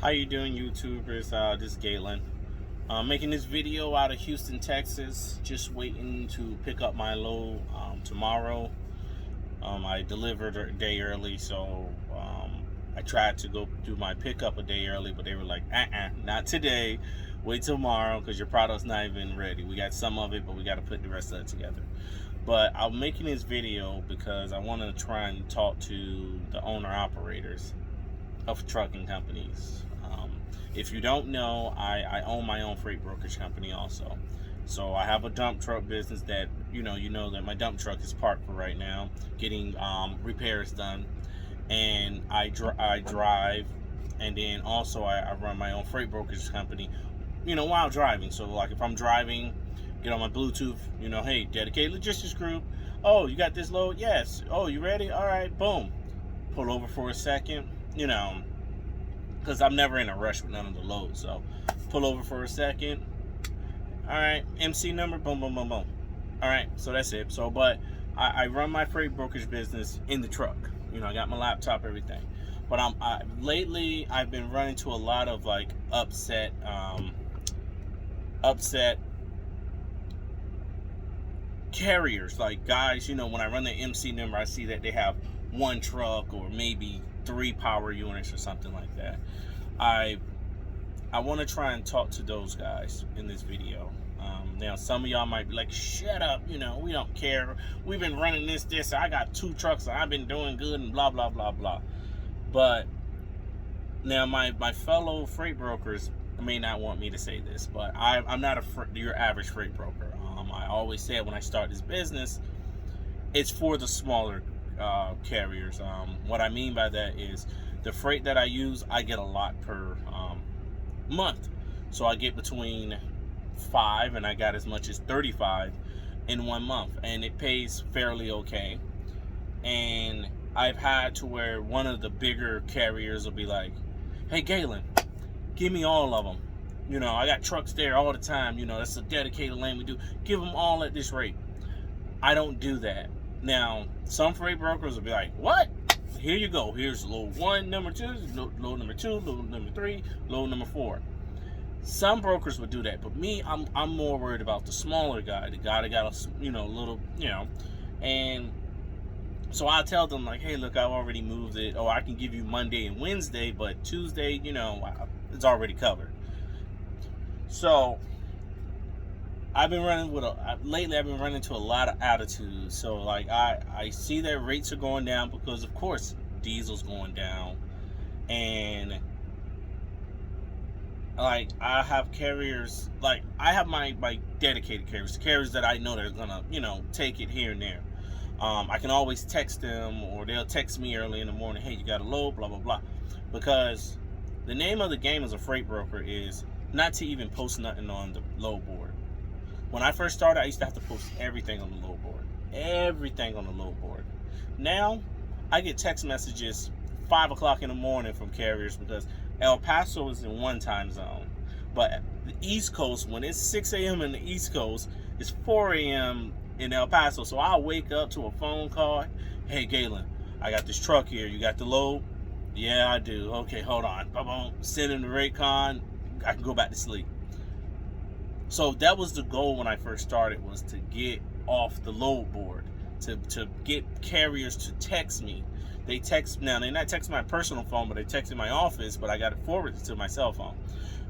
How you doing, YouTubers? This is Galen. Making this video out of Houston, Texas. Just waiting to pick up my load tomorrow. I delivered a day early, so I tried to go do my pickup a day early, but they were like, not today. Wait till tomorrow because your product's not even ready. We got some of it, but we got to put the rest of it together. But I'm making this video because I want to try and talk to the owner-operators of trucking companies. If you don't know, I own my own freight brokerage company also. So I have a dump truck business that you know that my dump truck is parked for right now, getting repairs done, and I drive, and then also I run my own freight brokerage company, while driving. So like if I'm driving, get on my Bluetooth, hey, dedicated logistics group. Oh, you got this load? Yes. Oh, you ready? All right, boom. Pull over for a second, because I'm never in a rush with none of the loads. So pull over for a second. All right, MC number, boom, boom, boom, boom. All right, so that's it. So, but I run my freight brokerage business in the truck. I got my laptop, everything. But lately I've been running to a lot of like upset carriers, like guys. When I run the MC number, I see that they have one truck or maybe 3 power units or something like that. I want to try and talk to those guys in this video. Now some of y'all might be like, shut up, we don't care, we've been running this, I got 2 trucks and I've been doing good and blah blah blah blah. But now my fellow freight brokers may not want me to say this, but I'm not your average freight broker. I always said when I start this business, it's for the smaller carriers. What I mean by that is the freight that I use, I get a lot per month. So I get between 5 and I got as much as 35 in 1 month, and it pays fairly okay. And I've had to where one of the bigger carriers will be like, hey Galen, give me all of them. I got trucks there all the time. That's a dedicated lane we do. Give them all at this rate. I don't do that. Now, some freight brokers will be like, what? Here you go. Here's load 1, number 2, load number 2, load number 3, load number 4. Some brokers would do that, but me, I'm more worried about the smaller guy, the guy that got a little, and so I tell them like, hey, look, I've already moved it. Oh, I can give you Monday and Wednesday, but Tuesday, it's already covered. So I've been running lately I've been running into a lot of attitude. So like I see that rates are going down because of course diesel's going down, and like I have carriers, like I have my dedicated carriers that I know they're gonna take it here and there. I can always text them, or they'll text me early in the morning, hey, you got a load, blah blah blah, because the name of the game as a freight broker is not to even post nothing on the load board. When I first started, I used to have to post everything on the load board. Everything on the load board. Now, I get text messages 5 o'clock in the morning from carriers because El Paso is in one time zone. But the East Coast, when it's 6 a.m. in the East Coast, it's 4 a.m. in El Paso. So I'll wake up to a phone call. Hey, Galen, I got this truck here. You got the load? Yeah, I do. Okay, hold on. Boom, send in the rate con. I can go back to sleep. So that was the goal when I first started, was to get off the load board, to get carriers to text me. They text, now they're not texting my personal phone, but they text in my office, but I got it forwarded to my cell phone.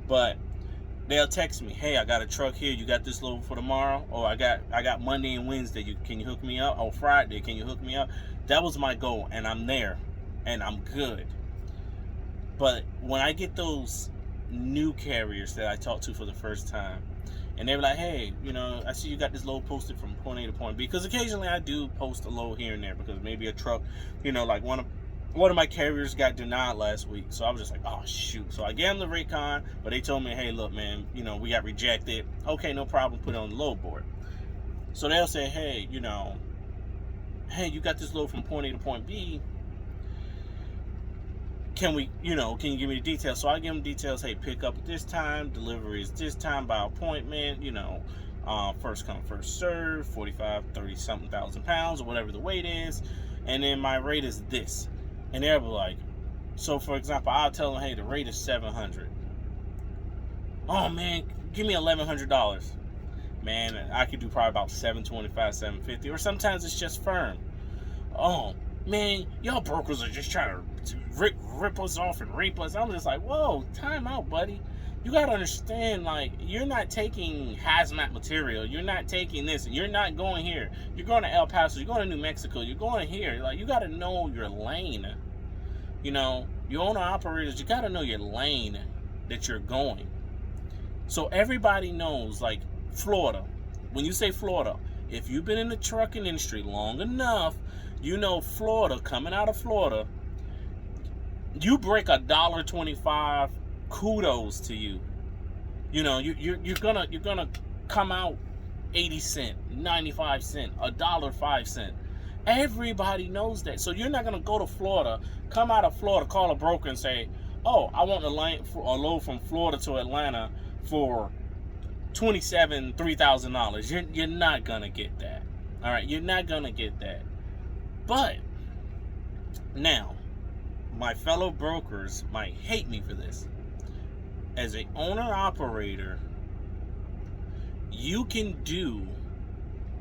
But they'll text me, hey, I got a truck here, you got this load for tomorrow? Oh, I got Monday and Wednesday, can you hook me up? Oh, Friday, can you hook me up? That was my goal, and I'm there, and I'm good. But when I get those new carriers that I talk to for the first time, and they're like, hey, I see you got this load posted from point A to point B. Because occasionally I do post a load here and there because maybe a truck, like one of my carriers got denied last week. So I was just like, oh, shoot. So I gave them the rate con, but they told me, hey, look, man, we got rejected. Okay, no problem. Put it on the load board. So they'll say, hey, hey, you got this load from point A to point B. Can you give me the details? So I give them details. Hey, pick up at this time, delivery is this time by appointment, first come, first serve, 45, 30 something thousand pounds, or whatever the weight is. And then my rate is this. And they'll be like, So for example, I'll tell them, hey, the rate is $700. Oh man, give me $1,100. Man, I could do probably about $725, $750, or sometimes it's just firm. Oh man, y'all brokers are just trying to rip us off and rape us. I'm just like, whoa, time out, buddy. You gotta understand, like, you're not taking hazmat material. You're not taking this, and you're not going here. You're going to El Paso. You're going to New Mexico. You're going here. Like, you gotta know your lane. You know, you owner operators, you gotta know your lane that you're going. So everybody knows, like Florida. When you say Florida, if you've been in the trucking industry long enough, you know Florida, coming out of Florida, you break $1.25, kudos to you. You know, you're gonna come out 80 cents, 95 cents, $1.05. Everybody knows that. So you're not gonna go to Florida, come out of Florida, call a broker and say, oh, I want a load from Florida to Atlanta for $3,000. You're not gonna get that. All right, you're not gonna get that. But now, my fellow brokers might hate me for this. As an owner operator, you can do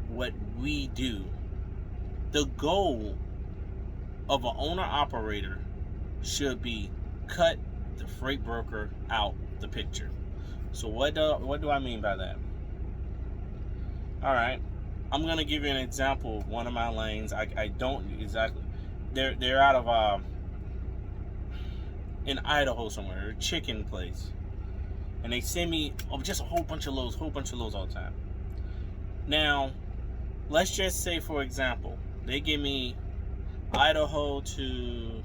what we do. The goal of an owner operator should be cut the freight broker out the picture. So what do I mean by that? All right, I'm gonna give you an example of one of my lanes. I don't exactly. They're out of in Idaho somewhere, a chicken place, and they send me just a whole bunch of loads all the time. Now, let's just say, for example, they give me Idaho to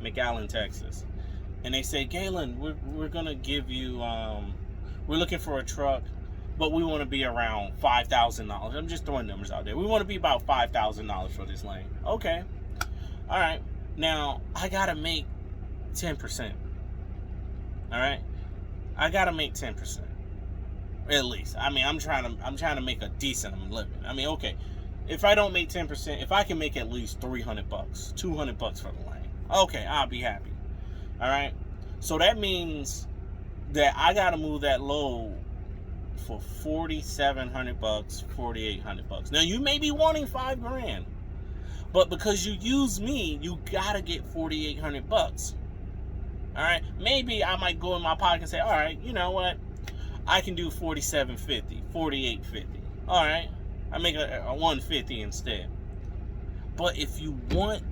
McAllen, Texas, and they say, Galen, we're gonna give you we're looking for a truck, but we want to be around $5,000. I'm just throwing numbers out there. We want to be about $5,000 for this lane. Okay, all right. Now I gotta make 10%. All right, I gotta make 10% at least. I mean, I'm trying to make a decent living. I mean, okay, if I don't make 10%, if I can make at least $300, $200 for the lane, okay, I'll be happy. All right, so that means that I gotta move that load for $4,700, $4,800. Now you may be wanting $5,000, but because you use me, you gotta get $4,800. All right, maybe I might go in my pocket and say, all right, you know what, I can do $4,750, $4,850. All right, I make a $150 instead. But if you want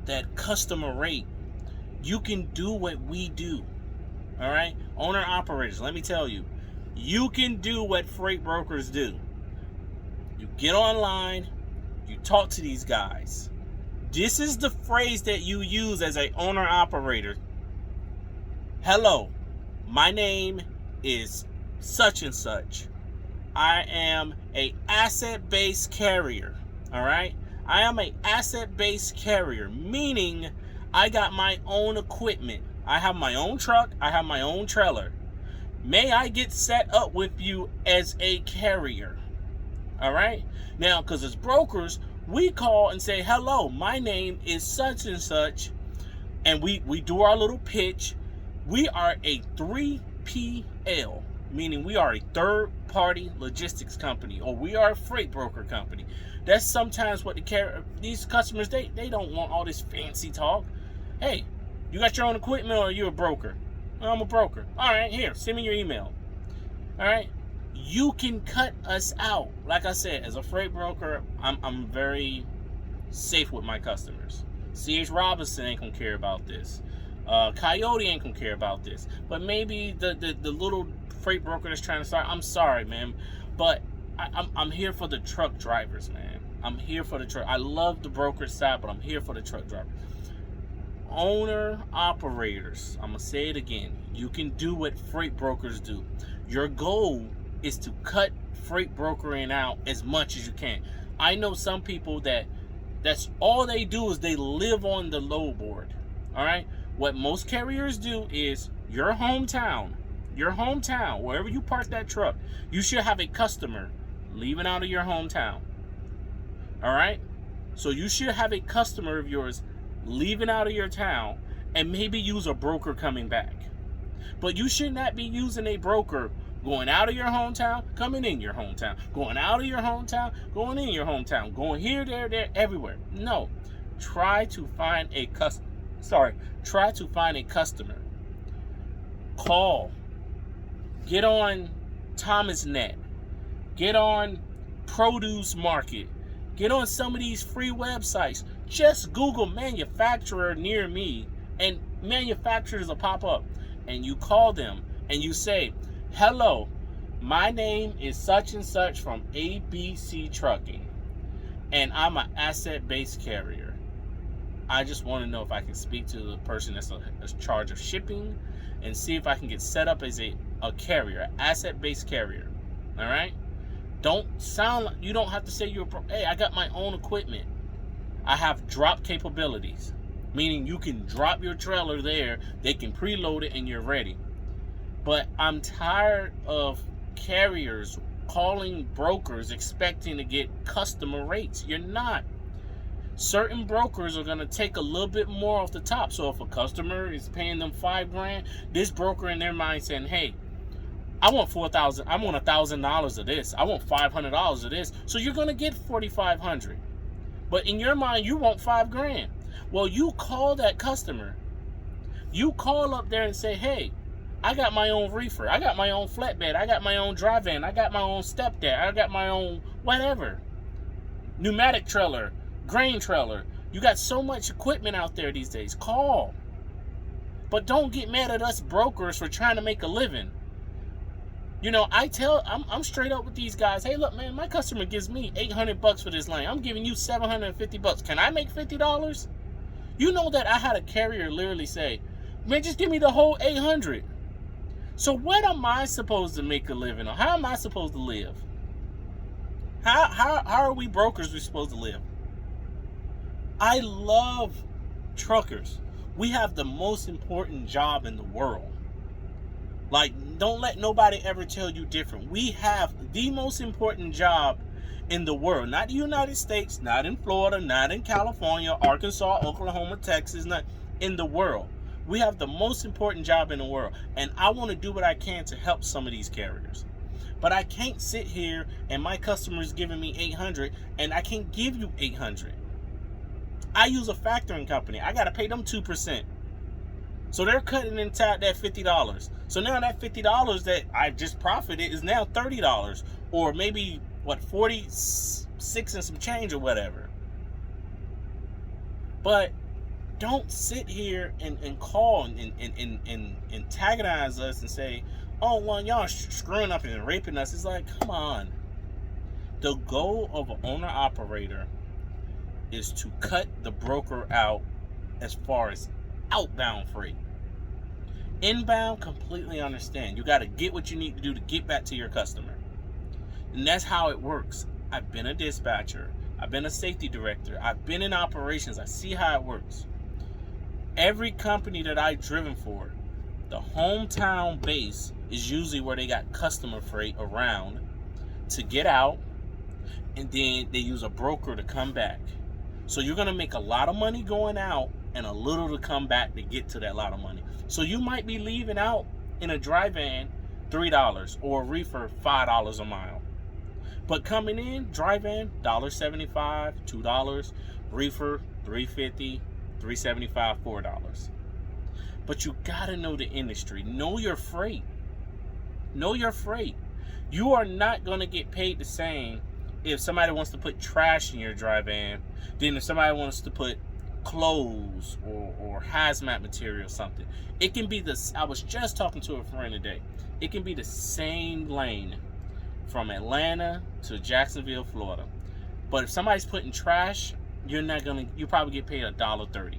that customer rate, you can do what we do. All right, owner operators, let me tell you, you can do what freight brokers do. You get online, you talk to these guys. This is the phrase that you use as an owner operator. Hello, my name is such and such. I am a asset-based carrier. All right, I am a asset-based carrier, meaning I got my own equipment. I have my own truck. I have my own trailer. May I get set up with you as a carrier? All right. Now, because as brokers, we call and say, hello, my name is such and such. And we do our little pitch. We are a 3PL, meaning we are a third-party logistics company, or we are a freight broker company. That's sometimes what these customers, they don't want all this fancy talk. Hey, you got your own equipment, or are you a broker? Well, I'm a broker. All right, here, send me your email. All right, you can cut us out. Like I said, as a freight broker, I'm very safe with my customers. C.H. Robinson ain't gonna care about this. Coyote ain't gonna care about this. But maybe the little freight broker that's trying to start, I'm sorry, man, but I'm here for the truck drivers, man. I'm here for the truck. I love the broker side, but I'm here for the truck drivers. Owner operators, I'm gonna say it again, you can do what freight brokers do. Your goal is to cut freight brokering out as much as you can. I know some people that's all they do is they live on the load board. All right, what most carriers do is your hometown, wherever you park that truck, you should have a customer leaving out of your hometown. All right, so you should have a customer of yours leaving out of your town, and maybe use a broker coming back. But you should not be using a broker going out of your hometown, coming in your hometown, going out of your hometown, going in your hometown, going here, there, everywhere. No. Try to find a customer. Call. Get on ThomasNet. Get on Produce Market. Get on some of these free websites. Just Google manufacturer near me, and manufacturers will pop up. And you call them and you say, hello, my name is such and such from ABC Trucking, and I'm an asset-based carrier. I just want to know if I can speak to the person that's in charge of shipping and see if I can get set up as a carrier, an asset-based carrier. All right? Don't sound like, you don't have to say hey, I got my own equipment. I have drop capabilities, meaning you can drop your trailer there, they can preload it, and you're ready. But I'm tired of carriers calling brokers expecting to get customer rates. You're not. Certain brokers are going to take a little bit more off the top. So if a customer is paying them $5,000, this broker in their mind saying, hey, I want $4,000. I want $1,000 of this. I want $500 of this. So you're going to get $4,500. But in your mind, you want $5,000. Well, you call that customer. You call up there and say, hey, I got my own reefer. I got my own flatbed. I got my own dry van. I got my own step deck. I got my own whatever. Pneumatic trailer, grain trailer. You got so much equipment out there these days. Call. But don't get mad at us brokers for trying to make a living. You know, I'm straight up with these guys. Hey, look, man, my customer gives me $800 for this lane. I'm giving you $750. Can I make $50? You know that I had a carrier literally say, man, just give me the whole $800. So what am I supposed to make a living on? How am I supposed to live? How are we brokers supposed to live? I love truckers. We have the most important job in the world. Like, don't let nobody ever tell you different. We have the most important job in the world. Not the United States, not in Florida, not in California, Arkansas, Oklahoma, Texas, not in the world. We have the most important job in the world. And I want to do what I can to help some of these carriers. But I can't sit here and my customer's giving me $800 and I can't give you $800. I use a factoring company. I got to pay them 2%. So they're cutting inside that $50. So now that $50 that I just profited is now $30. Or maybe, 46 and some change or whatever. But don't sit here and call and antagonize us and say, oh, well, y'all screwing up and raping us. It's like, come on. The goal of an owner-operator is to cut the broker out as far as outbound freight. Inbound, completely understand. You got to get what you need to do to get back to your customer. And that's how it works. I've been a dispatcher. I've been a safety director. I've been in operations. I see how it works. Every company that I've driven for, the hometown base is usually where they got customer freight around to get out, and then they use a broker to come back. So you're going to make a lot of money going out and a little to come back to get to that lot of money. So you might be leaving out in a dry van $3 or a reefer $5 a mile. But coming in, dry van, $1.75, $2, reefer, $3.50, $3.75, $4. But you gotta know the industry. Know your freight. Know your freight. You are not gonna get paid the same if somebody wants to put trash in your dry van than if somebody wants to put clothes or hazmat material or something. It can be this. I was just talking to a friend today. It can be the same lane from Atlanta to Jacksonville, Florida. But if somebody's putting trash, you probably get paid $1.30.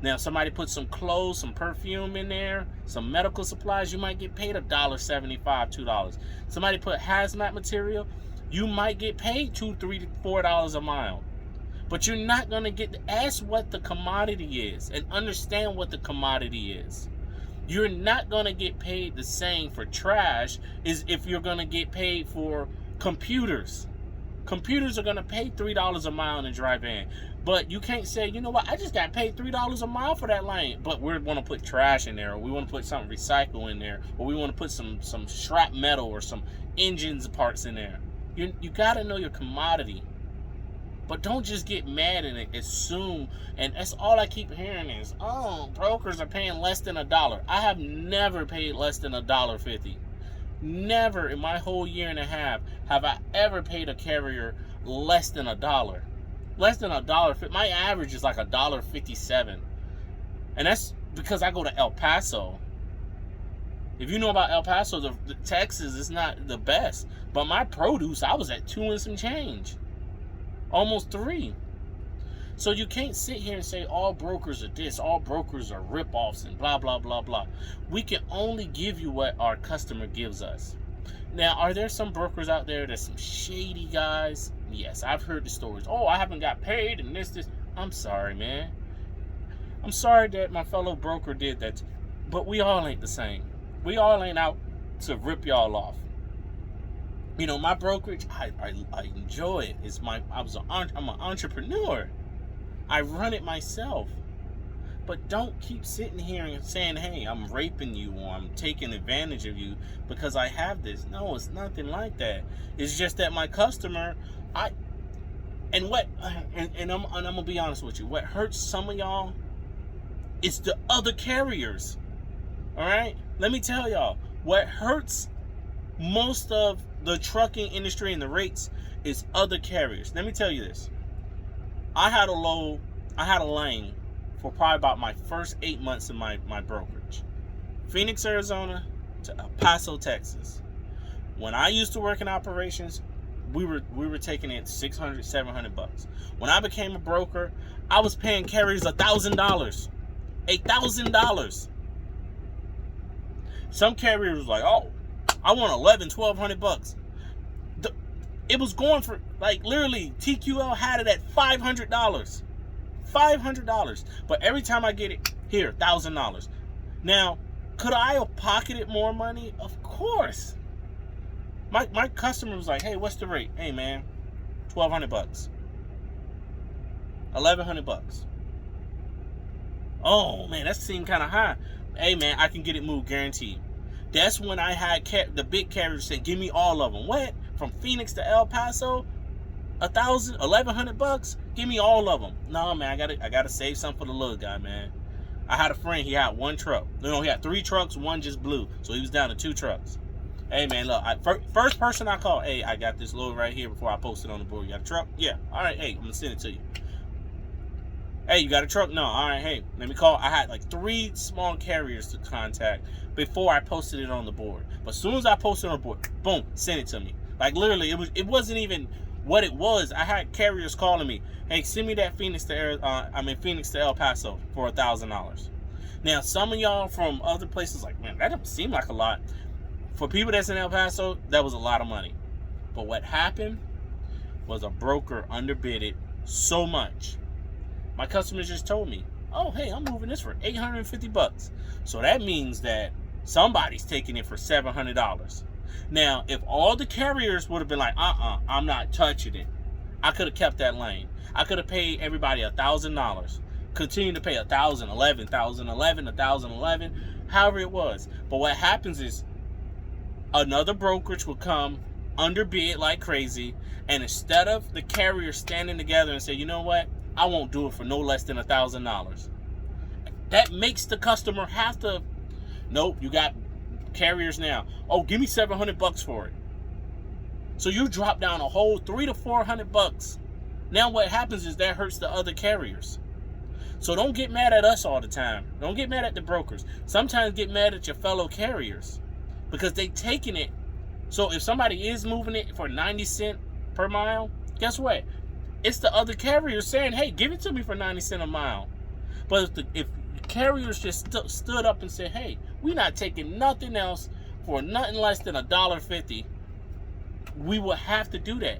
Now, if somebody puts some clothes, some perfume in there, some medical supplies, you might get paid $1.75, $2. Somebody put hazmat material, you might get paid $2, $3, $4 a mile. But you're not going to get, ask what the commodity is and understand what the commodity is. You're not going to get paid the same for trash as if you're going to get paid for computers. Computers are going to pay $3 a mile in a dry van. But you can't say, you know what, I just got paid $3 a mile for that lane. But we want to put trash in there, or we want to put something recycle in there, or we want to put some scrap metal or some engines parts in there. You got to know your commodity. But don't just get mad and assume, and that's all I keep hearing is, oh, brokers are paying less than $1. I have never paid less than $1.50. Never in my whole year and a half have I ever paid a carrier less than $1. Less than $1. My average is like $1.57. And that's because I go to El Paso. If you know about El Paso, the Texas is not the best. But my produce, I was at 2 and some change. Almost 3. So you can't sit here and say all brokers are this, all brokers are ripoffs and blah, blah, blah, blah. We can only give you what our customer gives us. Now, are there some brokers out there that's some shady guys? Yes, I've heard the stories. Oh, I haven't got paid and this. I'm sorry, man. I'm sorry that my fellow broker did that. But we all ain't the same. We all ain't out to rip y'all off. You know, my brokerage, I enjoy it. I'm an entrepreneur. I run it myself. But don't keep sitting here and saying, hey, I'm raping you or I'm taking advantage of you because I have this. No, it's nothing like that. It's just that my customer, I'm gonna be honest with you. What hurts some of y'all is the other carriers. All right? Let me tell y'all, what hurts most of the trucking industry and the rates is other carriers. Let me tell you this. I had a lane for probably about my first 8 months of my brokerage. Phoenix, Arizona to El Paso, Texas. When I used to work in operations, we were taking it $600, $700. When I became a broker, I was paying carriers $1,000. $1,000. Some carriers was like, oh, I want $1,100-$1,200. It was going for, like, literally, TQL had it at $500. $500. But every time I get it, here, $1,000. Now, could I have pocketed more money? Of course. My customer was like, hey, what's the rate? Hey, man, $1,200. $1,100. Oh, man, that seemed kind of high. Hey, man, I can get it moved, guaranteed. That's when I had the big carriers say, give me all of them. What? From Phoenix to El Paso? $1,100? Give me all of them. No, man, I gotta save some for the little guy, man. I had a friend, he had 1 truck. No, he had 3 trucks, 1 just blew. So he was down to 2 trucks. Hey, man, look, first person I called, hey, I got this load right here before I post it on the board. You got a truck? Yeah. All right, hey, I'm gonna send it to you. Hey, you got a truck? No. All right, hey, let me call. I had like 3 small carriers to contact before I posted it on the board. But as soon as I posted it on the board, boom, send it to me. Like, literally, it wasn't even what it was. I had carriers calling me, hey, send me that Phoenix to El Paso for $1,000. Now, some of y'all from other places like, man, that doesn't seem like a lot. For people that's in El Paso, that was a lot of money. But what happened was a broker underbid it so much. My customers just told me, oh, hey, I'm moving this for $850. So that means that somebody's taking it for $700. Now, if all the carriers would have been like, I'm not touching it, I could have kept that lane. I could have paid everybody $1,000. Continue to pay $1,000, $11,000, $1,011, however it was. But what happens is another brokerage will come, underbid like crazy, and instead of the carrier standing together and say, you know what, I won't do it for no less than $1,000. That makes the customer have to, nope, you got carriers now. Oh, give me $700 for it. So you drop down a whole $300 to $400. Now what happens is that hurts the other carriers. So don't get mad at us all the time. Don't get mad at the brokers. Sometimes get mad at your fellow carriers because they taking it. So if somebody is moving it for 90 cents per mile, guess what? It's the other carriers saying, hey, give it to me for 90 cents a mile. But if carriers just stood up and said, hey, we're not taking nothing else for nothing less than $1.50, we will have to do that.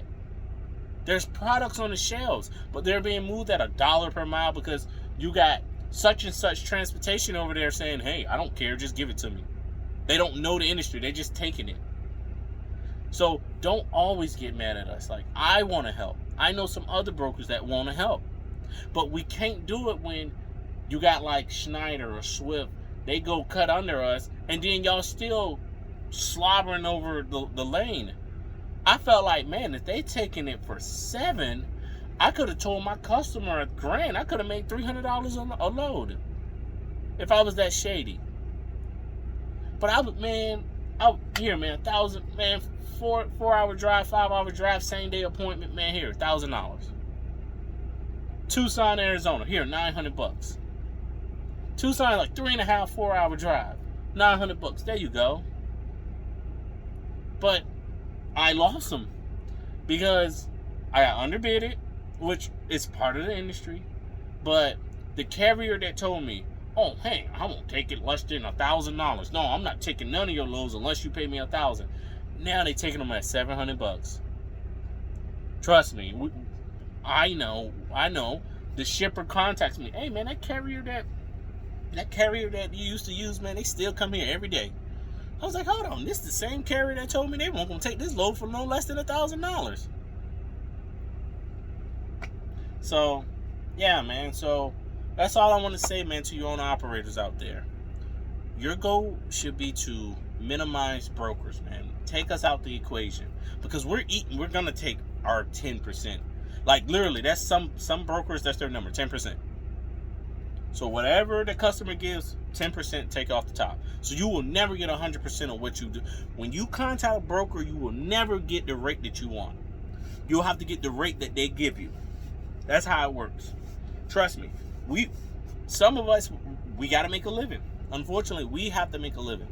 There's products on the shelves, but they're being moved at $1 per mile because you got such and such transportation over there saying, hey, I don't care, just give it to me. They don't know the industry, they're just taking it. So don't always get mad at us. Like, I want to help. I know some other brokers that want to help. But we can't do it when you got like Schneider or Swift. They go cut under us, and then y'all still slobbering over the lane. I felt like, man, if they taking it for $7, I could have told my customer $1,000. I could have made $300 a load if I was that shady. But I was, man, out here, man, 1,000, man, 4-hour drive, 5-hour drive, same day appointment, man, here, $1,000. Tucson, Arizona, here, $900. Tucson, like 3.5, 4-hour drive, $900. There you go. But I lost them because I got underbid it, which is part of the industry. But the carrier that told me, oh, hey, I won't take it less than $1,000. No, I'm not taking none of your loads unless you pay me $1,000. Now they taking them at $700. Trust me, I know. The shipper contacts me. Hey, man, that carrier that you used to use, man, they still come here every day. I was like, hold on, this is the same carrier that told me they weren't gonna take this load for no less than $1,000. So, yeah, man. So that's all I want to say, man, to your own operators out there. Your goal should be to minimize brokers, man. Take us out the equation, because we're gonna take our 10%. Like, literally, that's some brokers, that's their number, 10%. So whatever the customer gives, 10% take off the top. So you will never get 100% of what you do. When you contact a broker, you will never get the rate that you want. You'll have to get the rate that they give you. That's how it works. Trust me. Some of us, we got to make a living. Unfortunately, we have to make a living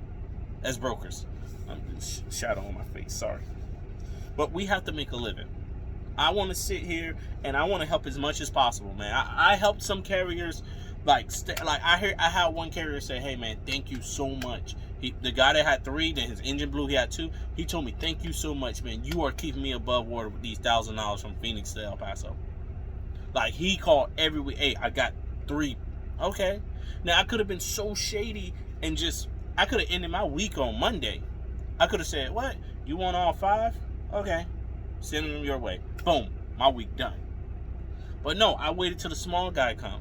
as brokers. I'm shadow on my face, sorry. But we have to make a living. I want to sit here and I want to help as much as possible, man. I helped some carriers, like I had one carrier say, hey, man, thank you so much. The guy that had 3, then his engine blew, he had 2. He told me, thank you so much, man. You are keeping me above water with these $1,000 from Phoenix to El Paso. Like, he called every week, hey, I got 3. Okay. Now, I could have been so shady and I could have ended my week on Monday. I could have said, what? You want all 5? Okay. Send them your way. Boom. My week done. But no, I waited till the small guy come.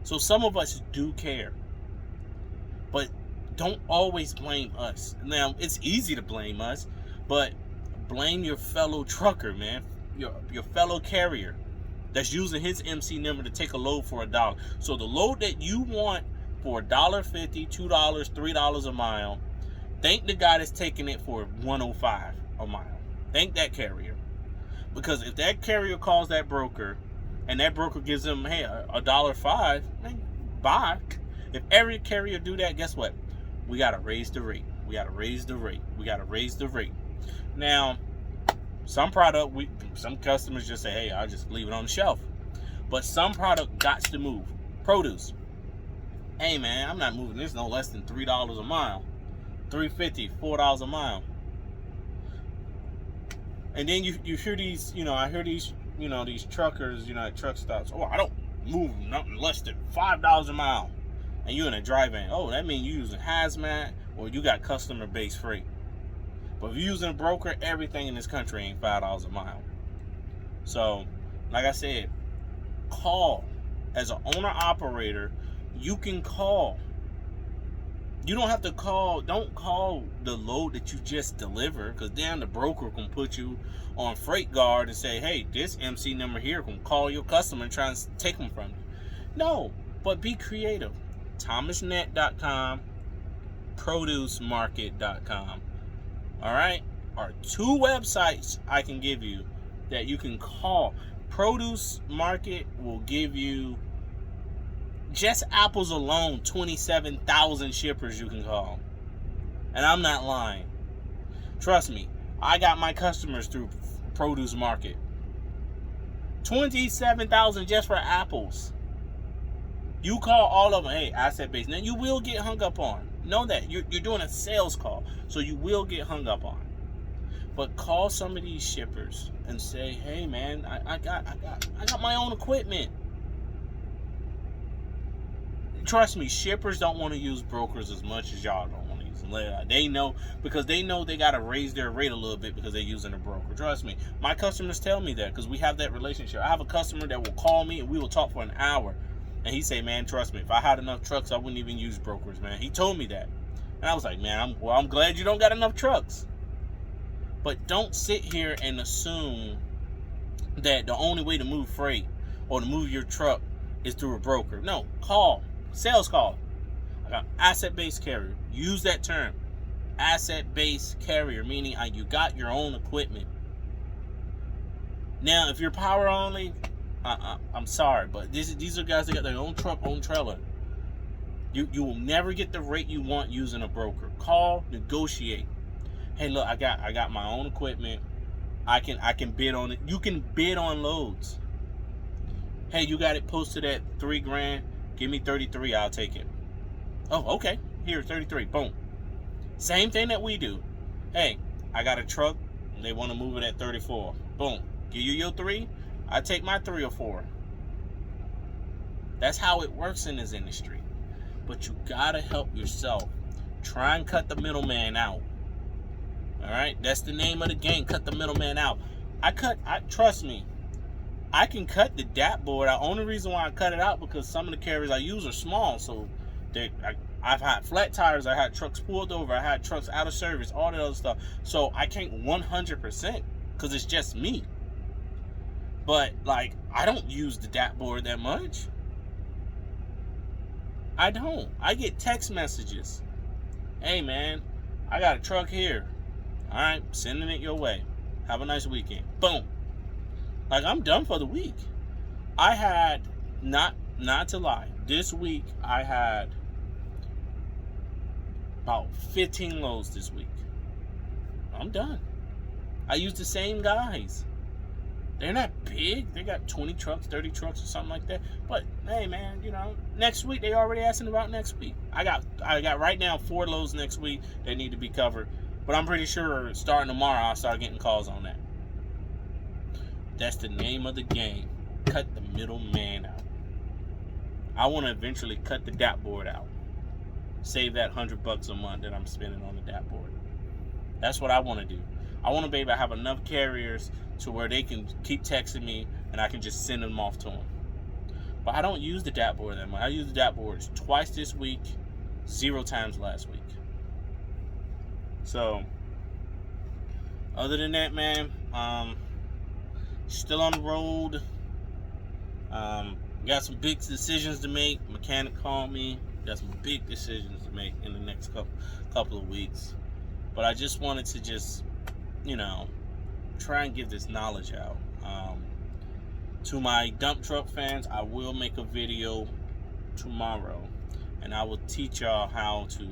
So some of us do care. But don't always blame us. Now, it's easy to blame us, but blame your fellow trucker, man. Your fellow carrier that's using his MC number to take a load for $1. So the load that you want for $1.50, $2, $3 a mile, thank the guy that's taking it for $1.05 a mile. Thank that carrier. Because if that carrier calls that broker and that broker gives them, hey, $1.05, man, bye. If every carrier do that, guess what? We got to raise the rate. We got to raise the rate. We got to raise the rate. Now, some customers just say, hey, I'll just leave it on the shelf. But some product got to move. Produce. Hey, man, I'm not moving this no less than $3 a mile. $3.50, $4 a mile. And then you hear these, I hear these, these truckers, at truck stops. Oh, I don't move nothing less than $5 a mile. And you're in a drive-in. Oh, that means you're using hazmat or you got customer-based freight. But if you're using a broker, everything in this country ain't $5 a mile. So, like I said, call. As an owner-operator, you can call. You don't have to call. Don't call the load that you just delivered, because then the broker can put you on Freight Guard and say, hey, this MC number here can call your customer and try and take them from you. No, but be creative. ThomasNet.com, ProduceMarket.com. All right? Are 2 websites I can give you that you can call. Produce Market will give you, just apples alone, 27,000 shippers you can call. And I'm not lying. Trust me, I got my customers through Produce Market. 27,000 just for apples. You call all of them, hey, asset base. Now, you will get hung up on. Know that. You're doing a sales call, so you will get hung up on. But call some of these shippers and say, hey, man, I got my own equipment. Trust me, shippers don't want to use brokers as much as y'all don't want to use They know, because they know they got to raise their rate a little bit because they're using a broker. Trust me. My customers tell me that because we have that relationship. I have a customer that will call me and we will talk for an hour. And he say, man, trust me, if I had enough trucks, I wouldn't even use brokers, man. He told me that. And I was like, man, I'm glad you don't got enough trucks. But don't sit here and assume that the only way to move freight or to move your truck is through a broker. No, call. Sales call. I got asset-based carrier. Use that term. Asset-based carrier, meaning you got your own equipment. Now, if you're power only, I'm sorry, but these are guys that got their own truck, own trailer. You will never get the rate you want using a broker. Call, negotiate. Hey, look, I got my own equipment. I can bid on it. You can bid on loads. Hey, you got it posted at $3,000. Give me 33. I'll take it. Oh, okay. Here, 33. Boom. Same thing that we do. Hey, I got a truck. They want to move it at 34. Boom. Give you your 3. I take my 3 or 4. That's how it works in this industry. But you gotta help yourself. Try and cut the middleman out. All right, that's the name of the game. Cut the middleman out. Trust me, I can cut the DAP board out. Only reason why I cut it out because some of the carriers I use are small. So I've had flat tires. I had trucks pulled over. I had trucks out of service. All that other stuff. So I can't 100% because it's just me. But like, I don't use the DAP board that much. I don't. I get text messages. Hey man, I got a truck here. All right, sending it your way. Have a nice weekend. Boom. Like, I'm done for the week. I had, not to lie, this week I had about 15 loads this week. I'm done. I use the same guys. They're not big. They got 20 trucks, 30 trucks or something like that. But hey man, next week they already asking about next week. I got right now 4 loads next week that need to be covered. But I'm pretty sure starting tomorrow I'll start getting calls on that. That's the name of the game. Cut the middleman out. I want to eventually cut the DAP board out. Save that $100 a month that I'm spending on the DAP board. That's what I want to do. I want to be able to have enough carriers to where they can keep texting me and I can just send them off to them. But I don't use the DAP board that much. I use the DAP boards twice this week, 0 times last week. So, other than that, man, still on the road. Got some big decisions to make. Mechanic called me. Got some big decisions to make in the next couple of weeks. But I just wanted to try and give this knowledge out. To my dump truck fans, I will make a video tomorrow. And I will teach y'all how to,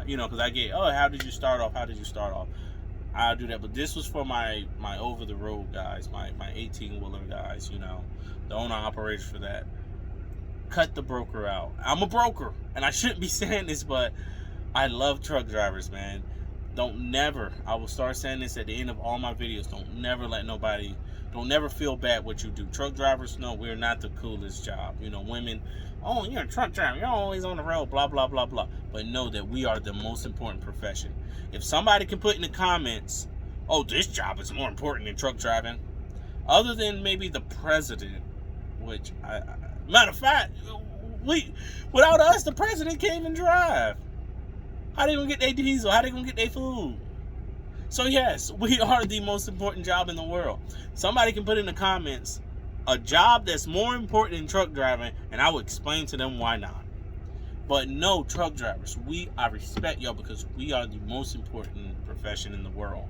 because I get, how did you start off? How did you start off? I'll do that. But this was for my over-the-road guys, my 18-wheeler guys, the owner-operators for that. Cut the broker out. I'm a broker, and I shouldn't be saying this, but I love truck drivers, man. I will start saying this at the end of all my videos, don't never feel bad what you do. Truck drivers, no, we're not the coolest job. Women, oh, you're a truck driver, you're always on the road, blah, blah, blah, blah. But know that we are the most important profession. If somebody can put in the comments, oh, this job is more important than truck driving, other than maybe the president, which, matter of fact, without us, the president can't even drive. How they gonna get their diesel? How they gonna get their food? So yes, we are the most important job in the world. Somebody can put in the comments a job that's more important than truck driving, and I will explain to them why not. But no, truck drivers, I respect y'all because we are the most important profession in the world.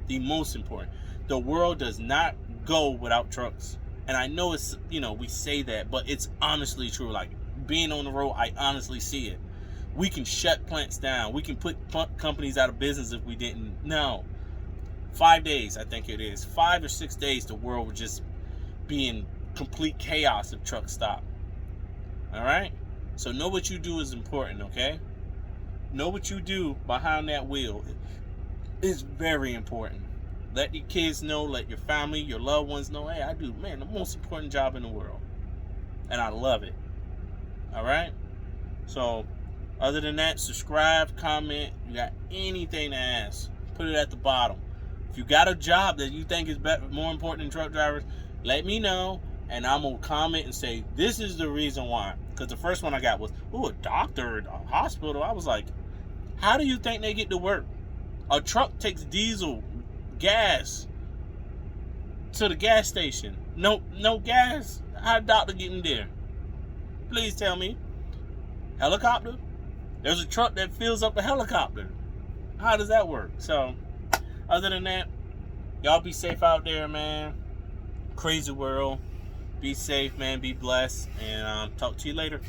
The most important. The world does not go without trucks. And I know it's, we say that, but it's honestly true. Like, being on the road, I honestly see it. We can shut plants down. We can put companies out of business if we didn't. No. 5 days, I think it is. 5 or 6 days, the world would just be in complete chaos if trucks stop. All right? So know what you do is important, okay? Know what you do behind that wheel is very important. Let your kids know, let your family, your loved ones know, hey, I do, man, the most important job in the world. And I love it. All right? So, Other than that, subscribe, comment. You got anything to ask, put it at the bottom. If you got a job that you think is more important than truck drivers, let me know, and I'm going to comment and say, this is the reason why. Because the first one I got was, a doctor at a hospital. I was like, how do you think they get to work? A truck takes diesel, gas, to the gas station. No gas. How a doctor getting there? Please tell me. Helicopter? There's a truck that fills up a helicopter. How does that work? So, other than that, y'all be safe out there, man. Crazy world. Be safe, man. Be blessed. And talk to you later.